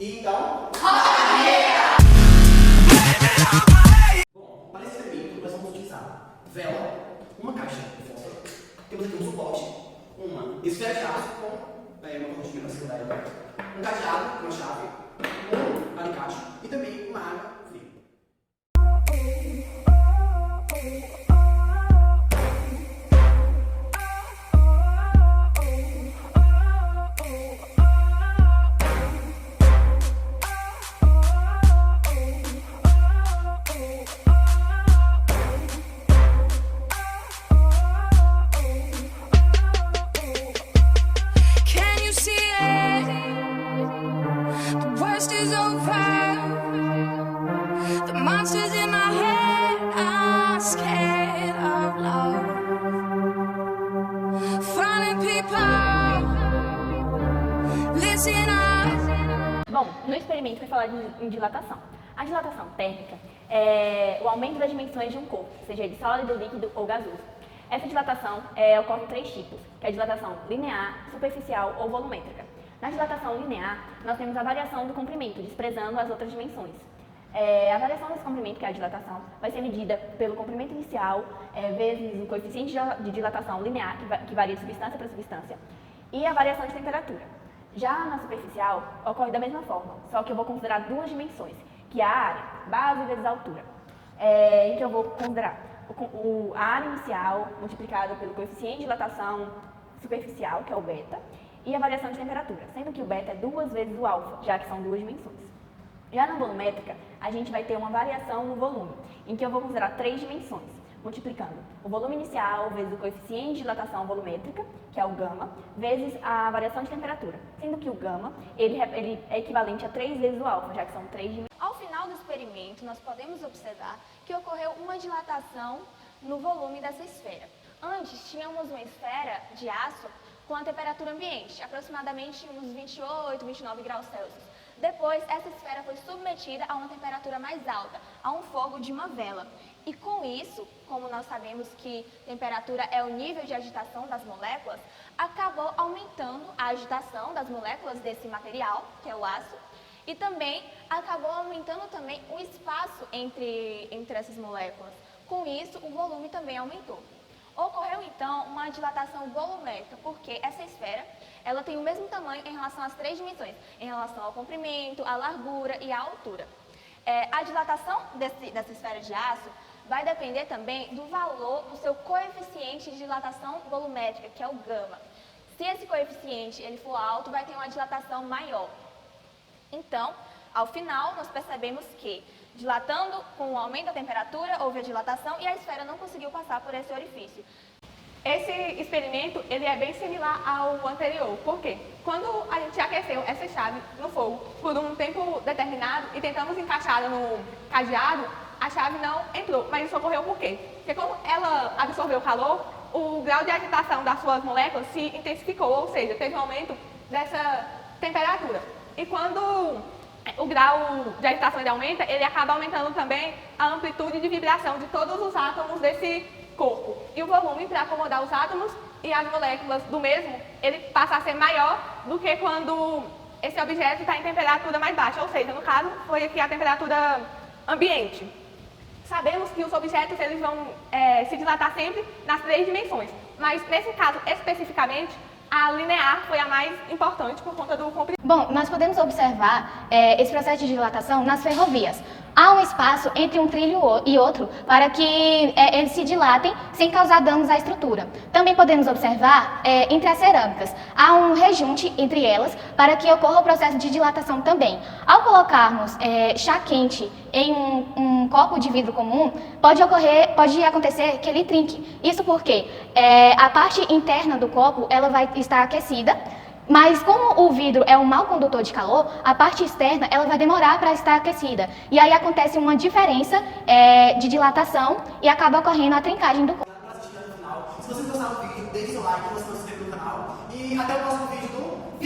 Então... Bom, para esse experimento, nós vamos utilizar vela, uma caixa de fósforo, temos aqui um suporte, uma esfera de aço com uma cortina para segurar ela, um cadeado, uma chave, um alicate e também uma água fria. Is over. The monsters in my head are scared of love. Falling people, listen up. Bom, no experimento foi falar em dilatação. A dilatação térmica é o aumento das dimensões de um corpo, seja ele sólido, líquido ou gasoso. Essa dilatação ocorre em 3 tipos, que é a dilatação linear, superficial ou volumétrica. Na dilatação linear, nós temos a variação do comprimento, desprezando as outras dimensões. A variação desse comprimento, que é a dilatação, vai ser medida pelo comprimento inicial, vezes o coeficiente de dilatação linear, que varia de substância para substância, e a variação de temperatura. Já na superficial, ocorre da mesma forma, só que eu vou considerar 2 dimensões, que é a área, base vezes a altura. Em que eu vou considerar a área inicial multiplicada pelo coeficiente de dilatação superficial, que é o beta, e a variação de temperatura, sendo que o beta é 2 vezes o alfa, já que são 2 dimensões. Já na volumétrica, a gente vai ter uma variação no volume, em que eu vou considerar 3 dimensões, multiplicando o volume inicial vezes o coeficiente de dilatação volumétrica, que é o gama, vezes a variação de temperatura, sendo que o gama ele é equivalente a 3 vezes o alfa, já que são 3 dimensões. Ao final do experimento, nós podemos observar que ocorreu uma dilatação no volume dessa esfera. Antes, tínhamos uma esfera de aço com a temperatura ambiente, aproximadamente uns 28, 29 graus Celsius. Depois, essa esfera foi submetida a uma temperatura mais alta, a um fogo de uma vela. E com isso, como nós sabemos que temperatura é o nível de agitação das moléculas, acabou aumentando a agitação das moléculas desse material, que é o aço, e também acabou aumentando também o espaço entre essas moléculas. Com isso, o volume também aumentou. Ocorreu então uma dilatação volumétrica, porque essa esfera ela tem o mesmo tamanho em relação às 3 dimensões, em relação ao comprimento, à largura e à altura. A dilatação dessa esfera de aço vai depender também do valor do seu coeficiente de dilatação volumétrica, que é o gama. Se esse coeficiente ele for alto, vai ter uma dilatação maior. Então, ao final, nós percebemos que, dilatando com o aumento da temperatura, houve a dilatação e a esfera não conseguiu passar por esse orifício. Esse experimento ele é bem similar ao anterior, porque quando a gente aqueceu essa chave no fogo por um tempo determinado e tentamos encaixá-la no cadeado, a chave não entrou. Mas isso ocorreu por quê? Porque como ela absorveu o calor, o grau de agitação das suas moléculas se intensificou, ou seja, teve um aumento dessa temperatura. E quando o grau de agitação ele aumenta, ele acaba aumentando também a amplitude de vibração de todos os átomos desse corpo. E o volume, para acomodar os átomos e as moléculas do mesmo, ele passa a ser maior do que quando esse objeto está em temperatura mais baixa, ou seja, no caso, foi aqui a temperatura ambiente. Sabemos que os objetos eles vão se dilatar sempre nas 3 dimensões, mas nesse caso especificamente, a linear foi a mais importante por conta do comprimento. Bom, nós podemos observar esse processo de dilatação nas ferrovias. Há um espaço entre um trilho e outro para que eles se dilatem sem causar danos à estrutura. Também podemos observar entre as cerâmicas. Há um rejunte entre elas para que ocorra o processo de dilatação também. Ao colocarmos chá quente em um copo de vidro comum, pode acontecer que ele trinque. Isso porque a parte interna do copo ela vai estar aquecida, mas como o vidro é um mau condutor de calor, a parte externa ela vai demorar para estar aquecida. E aí acontece uma diferença de dilatação e acaba ocorrendo a trincagem do copo. Se vocês gostaram do vídeo, deixe seu like, se inscreva no canal e até o próximo vídeo do